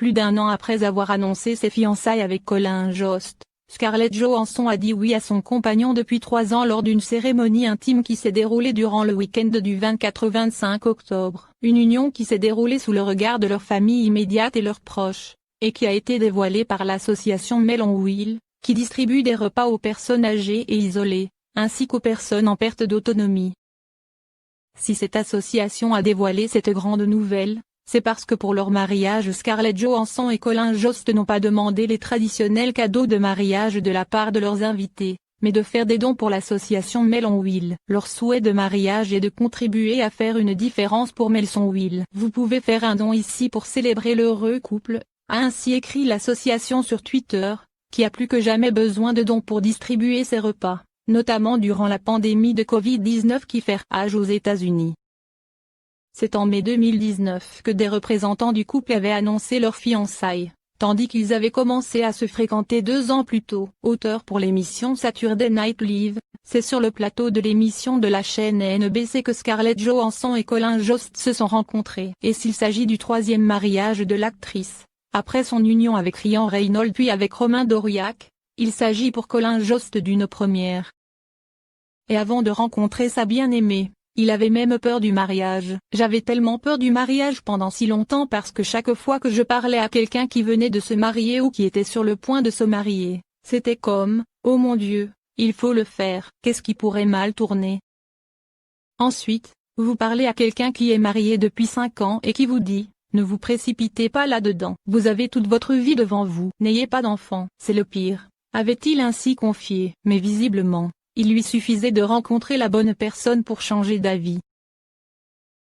Plus d'un an après avoir annoncé ses fiançailles avec Colin Jost, Scarlett Johansson a dit oui à son compagnon depuis 3 ans lors d'une cérémonie intime qui s'est déroulée durant le week-end du 24-25 octobre. Une union qui s'est déroulée sous le regard de leur famille immédiate et leurs proches, et qui a été dévoilée par l'association Melonville, qui distribue des repas aux personnes âgées et isolées, ainsi qu'aux personnes en perte d'autonomie. Si cette association a dévoilé cette grande nouvelle, c'est parce que pour leur mariage Scarlett Johansson et Colin Jost n'ont pas demandé les traditionnels cadeaux de mariage de la part de leurs invités, mais de faire des dons pour l'association Melonville. Leur souhait de mariage est de contribuer à faire une différence pour Melonville. Vous pouvez faire un don ici pour célébrer l'heureux couple, a ainsi écrit l'association sur Twitter, qui a plus que jamais besoin de dons pour distribuer ses repas, notamment durant la pandémie de Covid-19 qui fait rage aux États-Unis. C'est en mai 2019 que des représentants du couple avaient annoncé leur fiançailles, tandis qu'ils avaient commencé à se fréquenter 2 ans plus tôt. Auteur pour l'émission Saturday Night Live, c'est sur le plateau de l'émission de la chaîne NBC que Scarlett Johansson et Colin Jost se sont rencontrés. Et s'il s'agit du 3e mariage de l'actrice, après son union avec Ryan Reynolds puis avec Romain Dauriac, il s'agit pour Colin Jost d'une première. Et avant de rencontrer sa bien-aimée, il avait même peur du mariage. J'avais tellement peur du mariage pendant si longtemps parce que chaque fois que je parlais à quelqu'un qui venait de se marier ou qui était sur le point de se marier, c'était comme, oh mon Dieu, il faut le faire. Qu'est-ce qui pourrait mal tourner? Ensuite, vous parlez à quelqu'un qui est marié depuis 5 ans et qui vous dit, ne vous précipitez pas là-dedans. Vous avez toute votre vie devant vous. N'ayez pas d'enfant. C'est le pire. Avait-il ainsi confié. Mais visiblement, il lui suffisait de rencontrer la bonne personne pour changer d'avis.